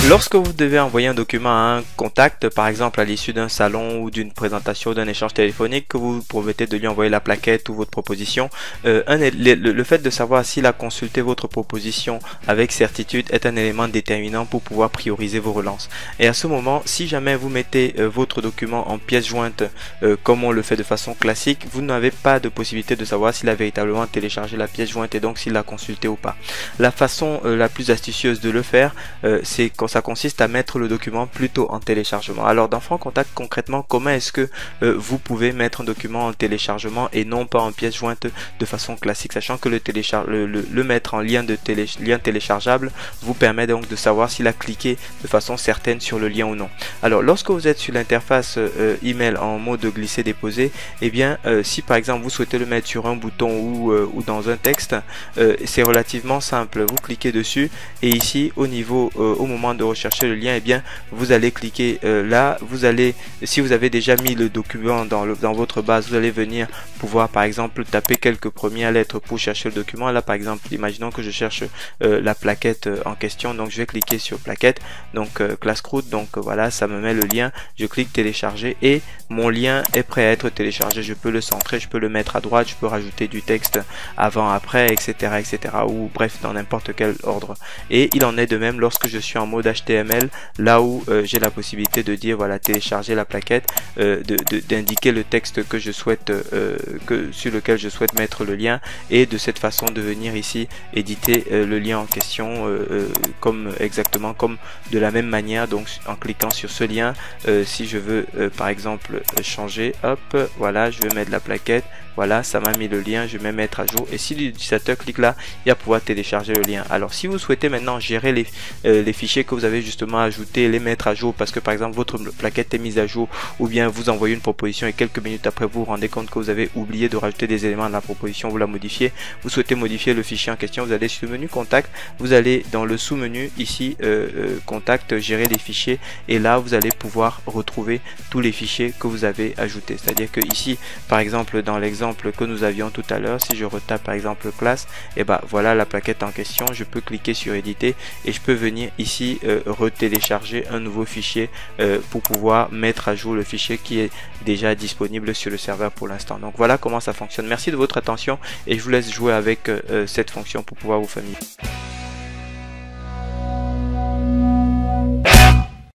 Lorsque vous devez envoyer un document à un contact, par exemple à l'issue d'un salon ou d'une présentation, d'un échange téléphonique, que vous promettez de lui envoyer la plaquette ou votre proposition, le fait de savoir s'il a consulté votre proposition avec certitude est un élément déterminant pour pouvoir prioriser vos relances. Et à ce moment, si jamais vous mettez votre document en pièce jointe comme on le fait de façon classique, vous n'avez pas de possibilité de savoir s'il a véritablement téléchargé la pièce jointe et donc s'il l'a consulté ou pas. La façon la plus astucieuse de le faire, c'est quand ça consiste à mettre le document plutôt en téléchargement. Alors dans Franc Contact, concrètement, comment est-ce que vous pouvez mettre un document en téléchargement et non pas en pièce jointe de façon classique, sachant que le mettre en lien téléchargeable vous permet donc de savoir s'il a cliqué de façon certaine sur le lien ou non. Alors lorsque vous êtes sur l'interface email en mode glisser déposer, et bien si par exemple vous souhaitez le mettre sur un bouton ou dans un texte, c'est relativement simple. Vous cliquez dessus et ici au niveau au moment de rechercher le lien, et bien vous allez cliquer là, si vous avez déjà mis le document dans votre base, vous allez venir pouvoir par exemple taper quelques premières lettres pour chercher le document. Là par exemple, imaginons que je cherche la plaquette en question, donc je vais cliquer sur plaquette, donc classe croûte, donc voilà, ça me met le lien, je clique télécharger et mon lien est prêt à être téléchargé. Je peux le centrer, je peux le mettre à droite, je peux rajouter du texte avant, après, etc., ou bref, dans n'importe quel ordre. Et il en est de même lorsque je suis en mode HTML, là où j'ai la possibilité de dire voilà, télécharger la plaquette, d'indiquer le texte que je souhaite sur lequel je souhaite mettre le lien, et de cette façon de venir ici éditer le lien en question exactement comme de la même manière. Donc en cliquant sur ce lien, si je veux par exemple changer, hop, voilà, je vais mettre la plaquette, voilà, ça m'a mis le lien, je vais mettre à jour, et si l'utilisateur clique là, il va pouvoir télécharger le lien. Alors si vous souhaitez maintenant gérer les fichiers que vous avez justement ajoutés, les mettre à jour parce que par exemple votre plaquette est mise à jour, ou bien vous envoyez une proposition et quelques minutes après vous vous rendez compte que vous avez oublié de rajouter des éléments à la proposition, vous la modifiez, vous souhaitez modifier le fichier en question, vous allez sur le menu contact, vous allez dans le sous-menu ici contact, gérer les fichiers, et là vous allez pouvoir retrouver tous les fichiers que vous avez ajoutés. C'est-à-dire que ici par exemple dans l'exemple que nous avions tout à l'heure, si je retape par exemple classe, et ben voilà la plaquette en question, je peux cliquer sur éditer et je peux venir ici retélécharger un nouveau fichier pour pouvoir mettre à jour le fichier qui est déjà disponible sur le serveur pour l'instant. Donc voilà comment ça fonctionne. Merci de votre attention et je vous laisse jouer avec cette fonction pour pouvoir vous familiariser.